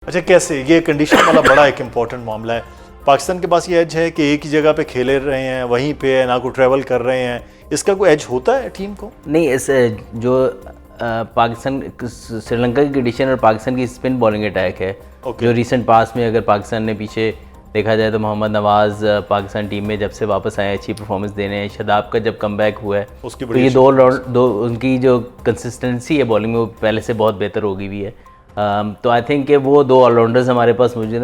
अच्छा, कैसे ये कंडीशन वाला बड़ा एक इम्पॉर्टेंट मामला है। पाकिस्तान के पास ये एज है कि एक ही जगह पे खेले रहे हैं, वहीं पे है ना, को ट्रैवल कर रहे हैं, इसका कोई एज होता है टीम को? नहीं, इस जो पाकिस्तान श्रीलंका की कंडीशन और पाकिस्तान की स्पिन बॉलिंग अटैक है जो रिसेंट पास में अगर पाकिस्तान ने पीछे देखा जाए तो मोहम्मद नवाज़ पाकिस्तान टीम में जब से वापस आए अच्छी परफॉर्मेंस देने हैं, शादाब का जब कमबैक हुआ है तो ये दो उनकी जो कंसिस्टेंसी है बॉलिंग में वो पहले से बहुत बेहतर हो गई हुई है। तो आई थिंक कि वो दो ऑलराउंडर्स हमारे पास मौजूद हैं।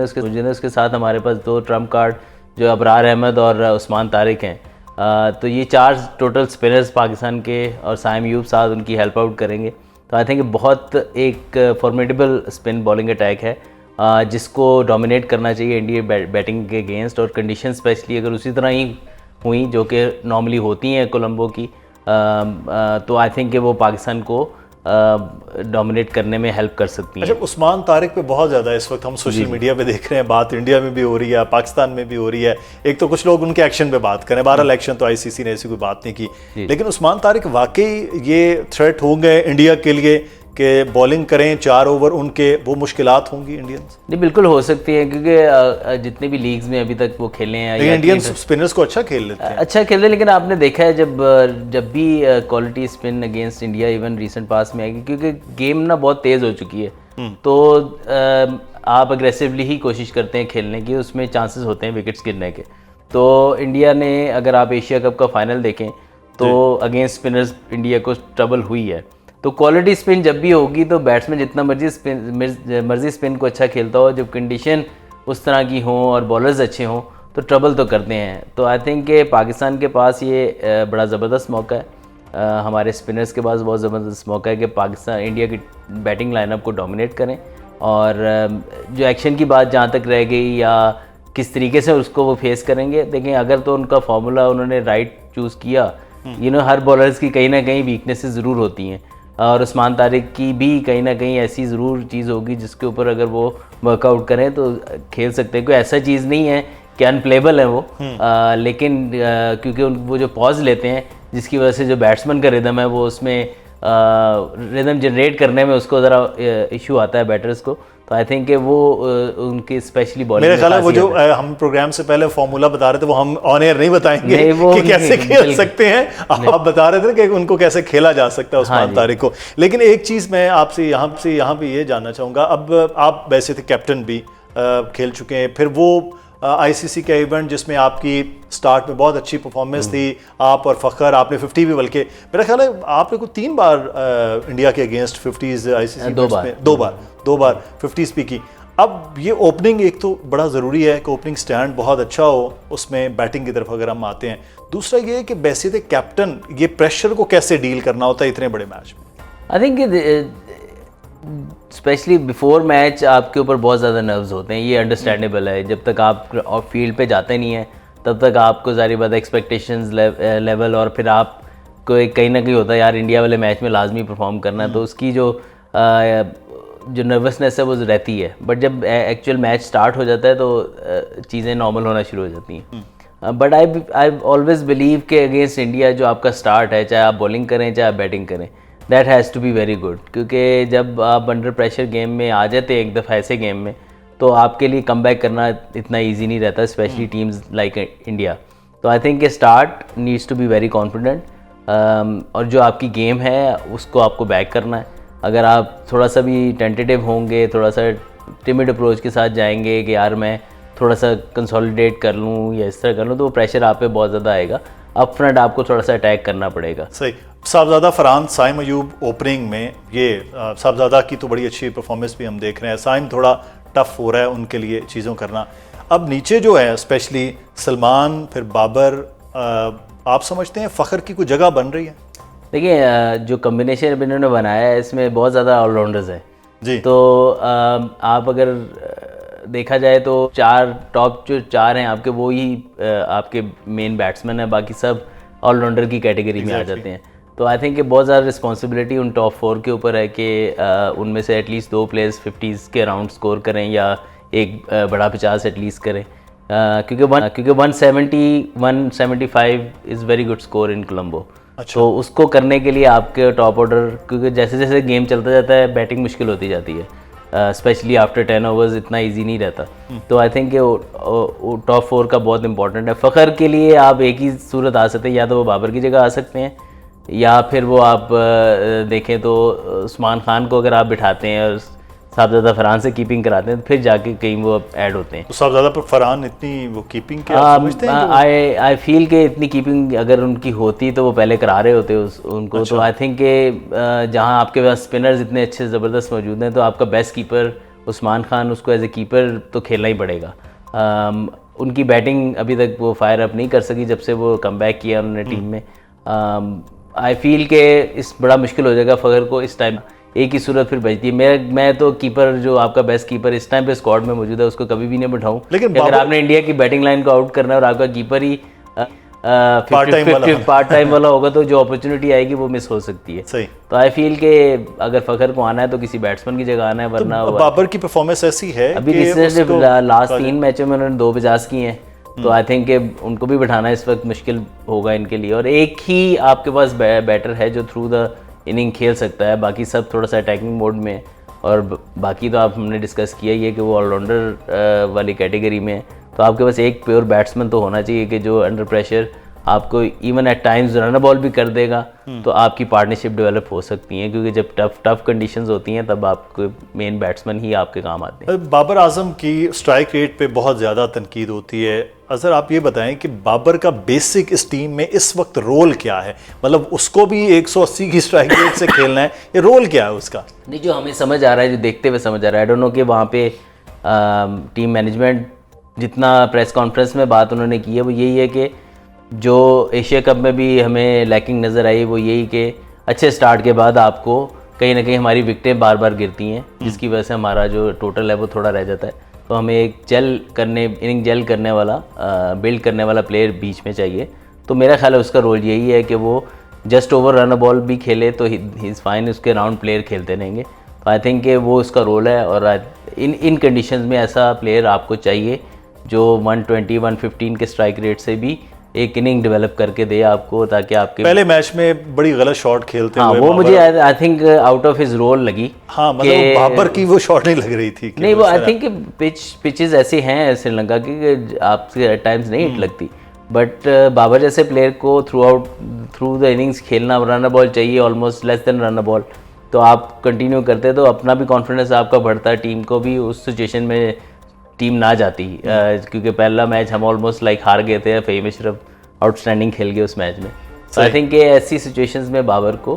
उसके साथ हमारे पास दो ट्रम्प कार्ड जो अबरार अहमद और उस्मान तारिक हैं। तो ये चार टोटल स्पिनर्स पाकिस्तान के और साइम अयूब साथ उनकी हेल्प आउट करेंगे। तो आई थिंक बहुत एक फॉर्मेडेबल स्पिन बॉलिंग अटैक है जिसको डोमिनेट करना चाहिए इंडिया बैटिंग के अगेंस्ट। और कंडीशन स्पेशली अगर उसी तरह ही हुई जो कि नॉर्मली होती हैं कोलंबो की, तो आई थिंक कि वो पाकिस्तान को डोमिनेट करने में हेल्प कर सकती हैं। अच्छा, उस्मान तारिक पे बहुत ज़्यादा इस वक्त हम सोशल मीडिया पे देख रहे हैं, बात इंडिया में भी हो रही है, पाकिस्तान में भी हो रही है। एक तो कुछ लोग उनके एक्शन पे बात करें, 12 एक्शन तो आईसीसी ने ऐसी कोई बात नहीं की, लेकिन उस्मान तारिक वाकई ये थ्रेट हो गए इंडिया के लिए कि बॉलिंग करें 4 ओवर उनके, वो मुश्किलात होंगी इंडियंस? नहीं, बिल्कुल हो सकती है क्योंकि जितने भी लीग्स में अभी तक वो खेले हैं इंडियन स्पिनर्स को अच्छा खेल लेते हैं, अच्छा खेलते हैं। लेकिन आपने देखा है जब भी quality spin against India even recent past में आएगी क्योंकि गेम ना बहुत तेज़ हो चुकी है, तो आप अग्रेसिवली ही कोशिश करते हैं खेलने की, उसमें चांसेस होते हैं विकेट्स गिरने के। तो इंडिया ने अगर आप एशिया कप का फाइनल देखें तो अगेंस्ट स्पिनर्स इंडिया को ट्रबल हुई है। तो क्वालिटी स्पिन जब भी होगी तो बैट्समैन जितना मर्जी स्पिन को अच्छा खेलता हो, जब कंडीशन उस तरह की हो और बॉलर्स अच्छे हों तो ट्रबल तो करते हैं। तो आई थिंक कि पाकिस्तान के पास ये बड़ा ज़बरदस्त मौका है, हमारे स्पिनर्स के पास बहुत ज़बरदस्त मौका है कि पाकिस्तान इंडिया की बैटिंग लाइनअप को डोमिनेट करें। और जो एक्शन की बात जहाँ तक रह गई या किस तरीके से उसको वो फेस करेंगे, देखें अगर तो उनका फार्मूला उन्होंने राइट चूज़ किया, हर बॉलर्स की कहीं ना कहीं वीकनेसेस ज़रूर होती हैं और उस्मान तारिक की भी कहीं ना कहीं ऐसी ज़रूर चीज़ होगी जिसके ऊपर अगर वो वर्कआउट करें तो खेल सकते हैं। कोई ऐसा चीज़ नहीं है कि अनप्लेबल है वो, लेकिन क्योंकि वो जो पॉज लेते हैं जिसकी वजह से जो बैट्समैन का रिदम है वो उसमें रिदम जनरेट करने में उसको ज़रा इशू आता है बैटर्स को। तो आई थिंक कि वो उनकी स्पेशली बॉलिंग मेरे ख्याल है वो जो हम प्रोग्राम से पहले फॉर्मूला बता रहे थे वो हम ऑन एयर नहीं बताएंगे कि कैसे खेल सकते हैं। आप बता रहे थे कि उनको कैसे खेला जा सकता है उस्मान तारिक को। लेकिन एक चीज़ मैं आपसे यहाँ पे ये जानना चाहूँगा, अब आप वैसे थे कैप्टन भी, खेल चुके हैं, फिर वो आईसीसी का इवेंट जिसमें आपकी स्टार्ट में बहुत अच्छी परफॉर्मेंस थी, आप और फ़खर, आपने 50 भी, बल्कि मेरा ख्याल है आपने को 3 बार इंडिया के अगेंस्ट 50s आईसीसी में दो बार 50s भी की। अब ये ओपनिंग एक तो बड़ा ज़रूरी है कि ओपनिंग स्टैंड बहुत अच्छा हो उसमें बैटिंग की तरफ अगर हम आते हैं। दूसरा ये है कि वैसे थे कैप्टन, ये प्रेशर को कैसे डील करना होता है इतने बड़े मैच में? I think specially before match आपके ऊपर बहुत ज़्यादा नर्व्स होते हैं, ये अंडरस्टैंडेबल है। जब तक आप फील्ड पे जाते नहीं हैं तब तक आपको सारी बात एक्सपेक्टेशंस लेवल और फिर आपको कहीं ना कहीं होता है यार इंडिया वाले मैच में लाजमी परफॉर्म करना है, तो उसकी जो नर्वसनेस है वो रहती है। बट जब एक्चुअल मैच स्टार्ट हो जाता है तो चीज़ें नॉर्मल होना शुरू हो जाती हैं। बट आई ऑलवेज़ बिलीव कि अगेंस्ट इंडिया जो आपका स्टार्ट है, चाहे आप बॉलिंग करें चाहे आप बैटिंग करें, that has to be very good. क्योंकि जब आप अंडर प्रेशर गेम में आ जाते हैं एक दफ़ा ऐसे गेम में तो आपके लिए कम बैक करना इतना ईजी नहीं रहता, स्पेशली टीम्स लाइक इंडिया। तो I think start needs to be very confident और जो आपकी गेम है उसको आपको बैक करना है। अगर आप थोड़ा सा भी टेंटेटिव होंगे, थोड़ा सा टिमिड अप्रोच के साथ जाएंगे कि यार मैं थोड़ा सा कंसोलिडेट कर लूँ या इस तरह कर लूँ, तो वो प्रेशर आप पे बहुत ज़्यादा आएगा। अप फ्रंट आपको थोड़ा सा अटैक करना पड़ेगा। सही। साहबजादा फरहान, साइम अयूब ओपनिंग में, ये साहबजादा की तो बड़ी अच्छी परफॉर्मेंस भी हम देख रहे हैं, साइम थोड़ा टफ हो रहा है उनके लिए चीज़ों करना। अब नीचे जो है स्पेशली सलमान फिर बाबर, आप समझते हैं फ़खर की कोई जगह बन रही है? देखिए जो कम्बिनेशन इन्होंने बनाया है इसमें बहुत ज़्यादा ऑलराउंडर्स हैं जी। तो आप अगर देखा जाए तो टॉप जो 4 हैं आपके, वो ही आपके मेन बैट्समैन हैं, बाकी सब ऑलराउंडर की कैटेगरी में आ जाते हैं। तो आई थिंक बहुत ज़्यादा रिस्पॉन्सिबिलिटी उन टॉप 4 के ऊपर है कि उनमें से एटलीस्ट 2 प्लेयर्स 50s के अराउंड स्कोर करें या एक बड़ा 50 एटलीस्ट करें, क्योंकि 170-175 is very good score in Colombo. अच्छा। तो उसको करने के लिए आपके टॉप ऑर्डर, क्योंकि जैसे जैसे गेम चलता जाता है बैटिंग मुश्किल होती जाती है, स्पेशली आफ्टर 10 ओवर्स इतना इजी नहीं रहता। तो आई थिंक टॉप 4 का बहुत इंपॉर्टेंट है। फ़खर के लिए आप एक ही सूरत आ सकते हैं, या तो वो बाबर की जगह आ सकते हैं, या फिर वो आप देखें तो उस्मान खान को अगर आप बिठाते हैं और साहबजादा फरहान से कीपिंग कराते हैं तो फिर जाके कहीं वो ऐड होते हैं। तो साहबजादा पर फरहान इतनी वो कीपिंग के आप समझते हैं? आई फील के इतनी कीपिंग अगर उनकी होती तो वो पहले करा रहे होते उनको। तो आई थिंक के जहां आपके पास स्पिनर्स इतने अच्छे ज़बरदस्त मौजूद हैं तो आपका बेस्ट कीपर उस्मान खान, उसको एज ए कीपर तो खेलना ही पड़ेगा। उनकी बैटिंग अभी तक वो फायर अप नहीं कर सकी जब से वो कम बैक किया उन्होंने टीम में। आई फील के इस बड़ा मुश्किल हो जाएगा फ़खर को इस टाइम, एक ही सूरत फिर बचती है। मैं तो कीपर जो आपका बेस्ट कीपर इस टाइम पे स्क्वाड में मौजूद है उसको कभी भी नहीं बिठाऊं। लेकिन अगर आपने इंडिया की बैटिंग लाइन को आउट करना है और आपका कीपर ही पार्ट टाइम वाला होगा तो जो अपॉर्चुनिटी आएगी वो मिस हो सकती है। सही। तो आई फील के अगर फ़खर को आना है तो किसी बैट्समैन की जगह आना है, वरना तो बाबर की परफॉर्मेंस ऐसी है अभी लास्ट 3 मैचों में उन्होंने 2 50 किए हैं। तो आई थिंक के उनको भी बिठाना इस वक्त मुश्किल होगा इनके लिए। और एक ही आपके पास बैटर है जो थ्रू द इनिंग खेल सकता है, बाकी सब थोड़ा सा अटैकिंग मोड में। और बाकी तो आप हमने डिस्कस किया ही है कि वो ऑलराउंडर वाली कैटेगरी में है। तो आपके पास एक प्योर बैट्समैन तो होना चाहिए कि जो अंडर प्रेशर आपको even at times run ball भी कर देगा, तो आपकी पार्टनरशिप डेवलप हो सकती है। क्योंकि जब टफ कंडीशंस होती हैं तब आपको मेन बैट्समैन ही आपके काम आते हैं। बाबर आजम की स्ट्राइक रेट पे बहुत ज़्यादा तनकीद होती है। अज़र आप ये बताएं कि बाबर का बेसिक इस टीम में इस वक्त रोल क्या है? मतलब उसको भी 180 की स्ट्राइक रेट से खेलना है, ये रोल क्या है उसका? नहीं, जो हमें समझ आ रहा है, जो देखते हुए समझ आ रहा है, आई डोंट नो कि वहाँ पे टीम मैनेजमेंट जितना प्रेस कॉन्फ्रेंस में बात उन्होंने की है वो यही है कि जो एशिया कप में भी हमें लैकिंग नज़र आई वो यही कि अच्छे स्टार्ट के बाद आपको कहीं ना कहीं हमारी विकेटें बार बार गिरती हैं, जिसकी वजह से हमारा जो टोटल है वो थोड़ा रह जाता है। तो हमें एक इनिंग जेल करने वाला बिल्ड करने वाला प्लेयर बीच में चाहिए। तो मेरा ख्याल है उसका रोल यही है कि वो जस्ट ओवर रन बॉल भी खेले तो ही इज़ फाइन, उसके राउंड प्लेयर खेलते रहेंगे। तो आई थिंक कि वो उसका रोल है। और इन कंडीशंस में ऐसा प्लेयर आपको चाहिए जो 120-115 के स्ट्राइक रेट से भी एक इनिंग डेवलप करके दे आपको, ताकि आपके पहले मैच में बड़ी गलत शॉट खेलते हुए वो मुझे I think out of his role लगी। हाँ, मतलब बाबर की वो शॉट नहीं लग रही थी। नहीं, वो आई थिंक पिचेस ऐसी हैं श्रीलंका की आपसे एट टाइम्स नहीं हिट लगती, बट बाबर जैसे प्लेयर को थ्रू द इनिंग्स खेलना, रन बॉल चाहिए almost less than run ball. तो आप कंटिन्यू करते तो अपना भी कॉन्फिडेंस आपका बढ़ता है, टीम को भी उस सिचुएशन में टीम ना जाती। क्योंकि पहला मैच हम ऑलमोस्ट हार गए थे, फ़हीम अशरफ आउटस्टैंडिंग खेल गए उस मैच में। तो आई थिंक ऐसी सिचुएशंस में बाबर को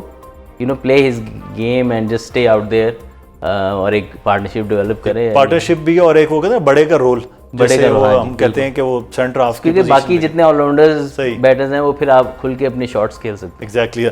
play his game and just stay out there और एक पार्टनरशिप डेवलप करें। पार्टनरशिप भी, और एक वो कहते हैं बड़े का रोल, हम कहते हैं कि वो सेंटर ऑफ, क्योंकि बाकी जितने ऑलराउंडर्स बैटर्स हैं वो फिर आप खुल के अपने शॉट्स खेल सकते हैं। एग्जैक्टली।